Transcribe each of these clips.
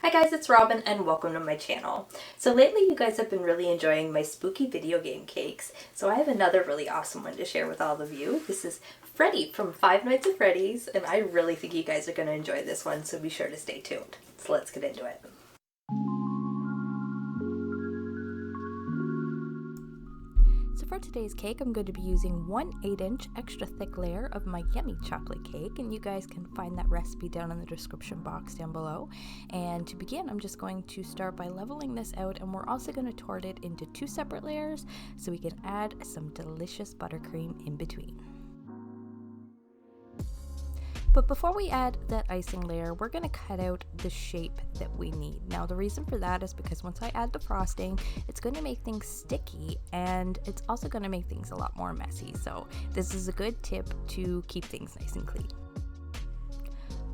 Hi guys, it's Robyn and welcome to my channel. So lately you guys have been really enjoying my spooky video game cakes, so I have another really awesome one to share with all of you. This is Freddy from Five Nights at Freddy's, and I really think you guys are going to enjoy this one, so be sure to stay tuned. So let's get into it. So for today's cake, I'm going to be using one 8-inch extra thick layer of my yummy chocolate cake, and you guys can find that recipe down in the description box down below. And to begin, I'm just going to start by leveling this out, and we're also going to tort it into two separate layers so we can add some delicious buttercream in between. But before we add that icing layer, we're going to cut out the shape that we need. Now the reason for that is because once I add the frosting, it's going to make things sticky, and it's also going to make things a lot more messy. So this is a good tip to keep things nice and clean.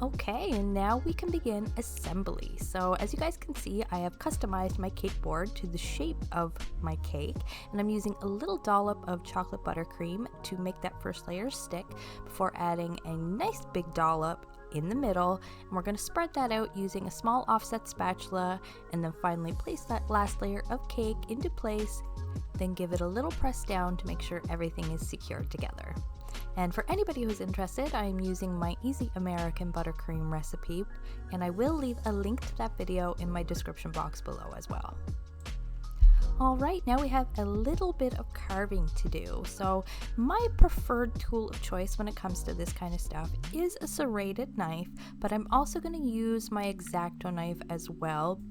Okay, and now we can begin assembly. So as you guys can see, I have customized my cake board to the shape of my cake, and I'm using a little dollop of chocolate buttercream to make that first layer stick before adding a nice big dollop in the middle, and we're going to spread that out using a small offset spatula, and then finally place that last layer of cake into place, then give it a little press down to make sure everything is secured together. And for anybody who's interested, I am using my Easy American Buttercream recipe, and I will leave a link to that video in my description box below as well. Alright, now we have a little bit of carving to do. So my preferred tool of choice when it comes to this kind of stuff is a serrated knife, but I'm also going to use my X-Acto knife as well,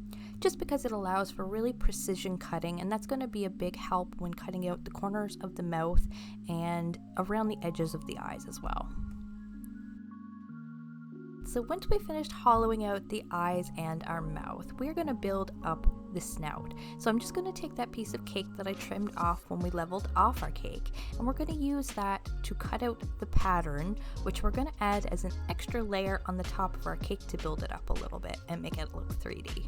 just because it allows for really precision cutting, and that's going to be a big help when cutting out the corners of the mouth and around the edges of the eyes as well. So once we finished hollowing out the eyes and our mouth, we're going to build up the snout. So I'm just going to take that piece of cake that I trimmed off when we leveled off our cake, and we're going to use that to cut out the pattern, which we're going to add as an extra layer on the top of our cake to build it up a little bit and make it look 3D.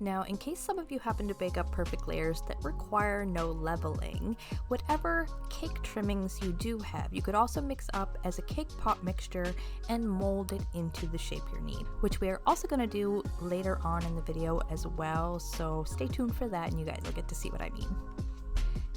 Now, in case some of you happen to bake up perfect layers that require no leveling, whatever cake trimmings you do have, you could also mix up as a cake pop mixture and mold it into the shape you need, which we are also going to do later on in the video as well, so stay tuned for that and you guys will get to see what I mean.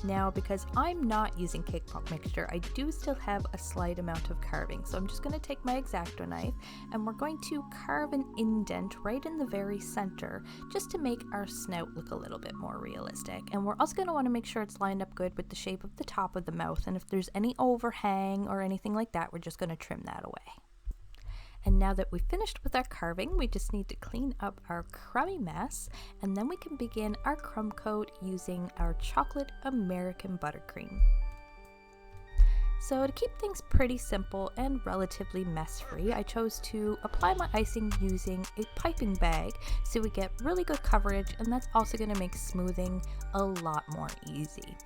Now, because I'm not using cake pop mixture, I do still have a slight amount of carving. So I'm just going to take my X-Acto knife and we're going to carve an indent right in the very center just to make our snout look a little bit more realistic. And we're also going to want to make sure it's lined up good with the shape of the top of the mouth. And if there's any overhang or anything like that, we're just going to trim that away. And now that we've finished with our carving, we just need to clean up our crummy mess, and then we can begin our crumb coat using our chocolate American buttercream. So to keep things pretty simple and relatively mess-free, I chose to apply my icing using a piping bag so we get really good coverage, and that's also going to make smoothing a lot more easy.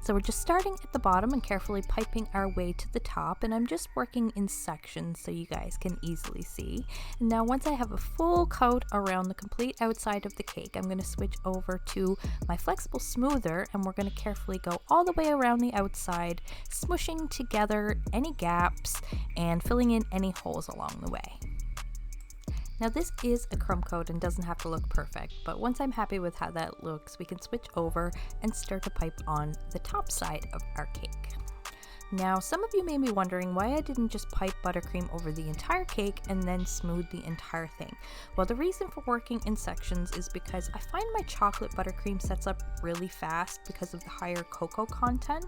So we're just starting at the bottom and carefully piping our way to the top, and I'm just working in sections so you guys can easily see. And now once I have a full coat around the complete outside of the cake, I'm going to switch over to my flexible smoother, and we're going to carefully go all the way around the outside, smushing together any gaps and filling in any holes along the way. Now this is a crumb coat and doesn't have to look perfect, but once I'm happy with how that looks, we can switch over and start to pipe on the top side of our cake. Now, some of you may be wondering why I didn't just pipe buttercream over the entire cake and then smooth the entire thing. Well, the reason for working in sections is because I find my chocolate buttercream sets up really fast because of the higher cocoa content,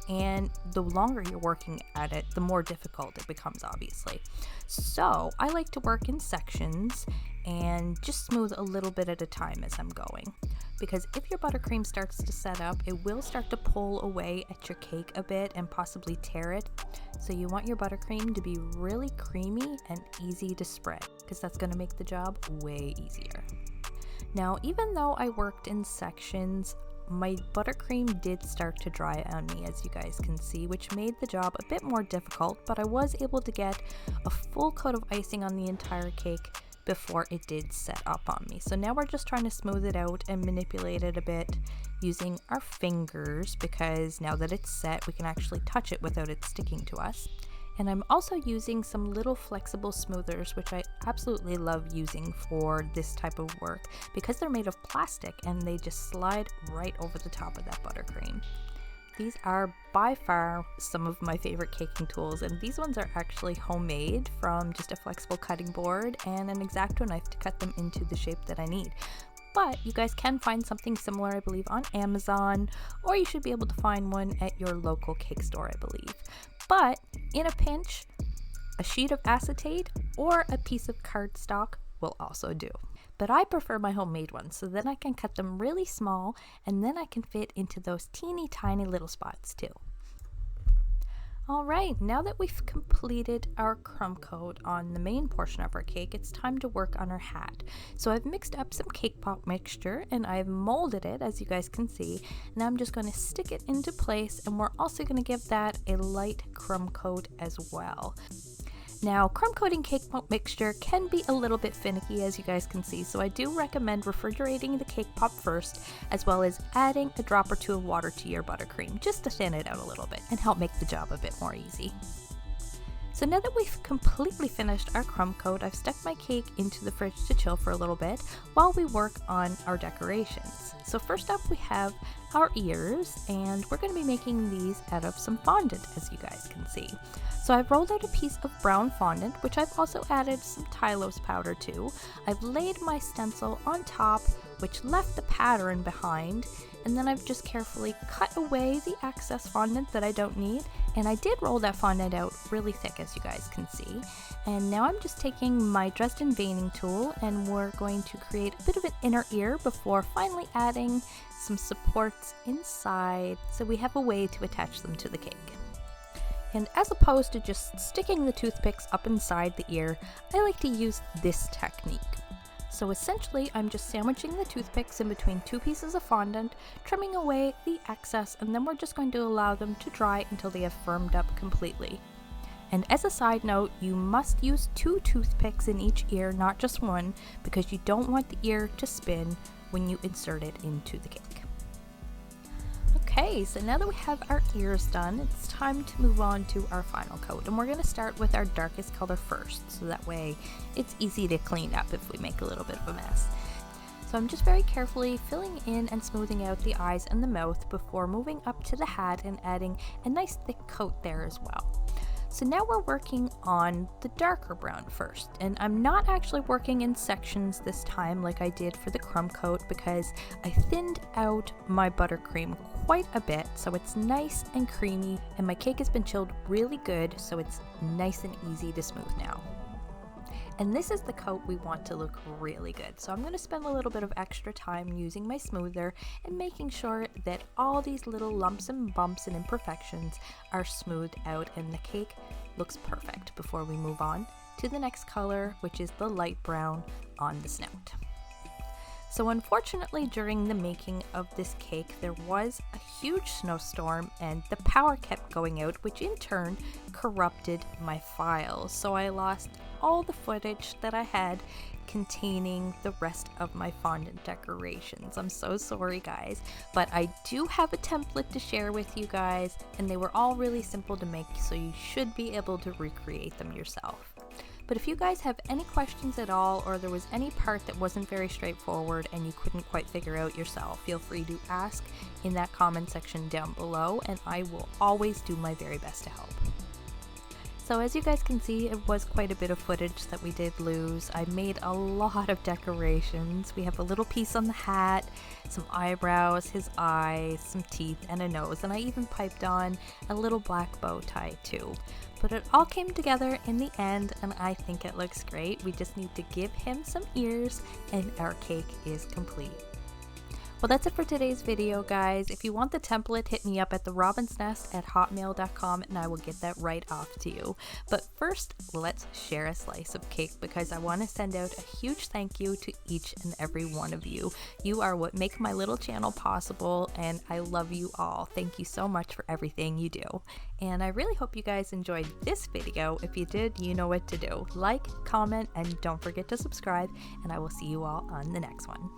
and the longer you're working at it, the more difficult it becomes, obviously. So I like to work in sections and just smooth a little bit at a time as I'm going. Because if your buttercream starts to set up, it will start to pull away at your cake a bit and possibly tear it. So you want your buttercream to be really creamy and easy to spread, because that's going to make the job way easier. Now, even though I worked in sections, my buttercream did start to dry on me, as you guys can see, which made the job a bit more difficult, but I was able to get a full coat of icing on the entire cake before it did set up on me. So now we're just trying to smooth it out and manipulate it a bit using our fingers, because now that it's set, we can actually touch it without it sticking to us. And I'm also using some little flexible smoothers, which I absolutely love using for this type of work because they're made of plastic and they just slide right over the top of that buttercream. These are by far some of my favorite caking tools, and these ones are actually homemade from just a flexible cutting board and an X-Acto knife to cut them into the shape that I need. But you guys can find something similar, I believe, on Amazon, or you should be able to find one at your local cake store, I believe. But in a pinch, a sheet of acetate or a piece of cardstock will also do. But I prefer my homemade ones, so then I can cut them really small and then I can fit into those teeny tiny little spots too. Alright, now that we've completed our crumb coat on the main portion of our cake, it's time to work on our hat. So I've mixed up some cake pop mixture and I've molded it, as you guys can see. Now I'm just going to stick it into place, and we're also going to give that a light crumb coat as well. Now, crumb coating cake pop mixture can be a little bit finicky, as you guys can see, so I do recommend refrigerating the cake pop first, as well as adding a drop or two of water to your buttercream, just to thin it out a little bit and help make the job a bit more easy. So now that we've completely finished our crumb coat, I've stuck my cake into the fridge to chill for a little bit while we work on our decorations. So first up we have our ears, and we're going to be making these out of some fondant, as you guys can see. So I've rolled out a piece of brown fondant, which I've also added some Tylose powder to. I've laid my stencil on top, which left the pattern behind, and then I've just carefully cut away the excess fondant that I don't need, and I did roll that fondant out really thick, as you guys can see. And now I'm just taking my Dresden veining tool, and we're going to create a bit of an inner ear before finally adding some supports inside so we have a way to attach them to the cake. And as opposed to just sticking the toothpicks up inside the ear, I like to use this technique. So essentially, I'm just sandwiching the toothpicks in between two pieces of fondant, trimming away the excess, and then we're just going to allow them to dry until they have firmed up completely. And as a side note, you must use 2 toothpicks in each ear, not just one, because you don't want the ear to spin when you insert it into the cake. Okay, so now that we have our ears done, it's time to move on to our final coat, and we're going to start with our darkest color first, so that way it's easy to clean up if we make a little bit of a mess. So I'm just very carefully filling in and smoothing out the eyes and the mouth before moving up to the hat and adding a nice thick coat there as well. So now we're working on the darker brown first, and I'm not actually working in sections this time like I did for the crumb coat because I thinned out my buttercream quite a bit so it's nice and creamy, and my cake has been chilled really good so it's nice and easy to smooth now. And this is the coat we want to look really good. So I'm going to spend a little bit of extra time using my smoother and making sure that all these little lumps and bumps and imperfections are smoothed out and the cake looks perfect before we move on to the next color, which is the light brown on the snout. So unfortunately, during the making of this cake, there was a huge snowstorm and the power kept going out, which in turn corrupted my files. So I lost all the footage that I had containing the rest of my fondant decorations. I'm so sorry, guys, but I do have a template to share with you guys, and they were all really simple to make, so you should be able to recreate them yourself. But if you guys have any questions at all, or there was any part that wasn't very straightforward and you couldn't quite figure out yourself, feel free to ask in that comment section down below, and I will always do my very best to help. So as you guys can see, it was quite a bit of footage that we did lose. I made a lot of decorations. We have a little piece on the hat, some eyebrows, his eyes, some teeth, and a nose, and I even piped on a little black bow tie too. But it all came together in the end, and I think it looks great. We just need to give him some ears, and our cake is complete. Well, that's it for today's video, guys. If you want the template, hit me up at therobinsnest@hotmail.com and I will get that right off to you. But first, let's share a slice of cake because I want to send out a huge thank you to each and every one of you. You are what make my little channel possible, and I love you all. Thank you so much for everything you do. And I really hope you guys enjoyed this video. If you did, you know what to do. Like, comment, and don't forget to subscribe, and I will see you all on the next one.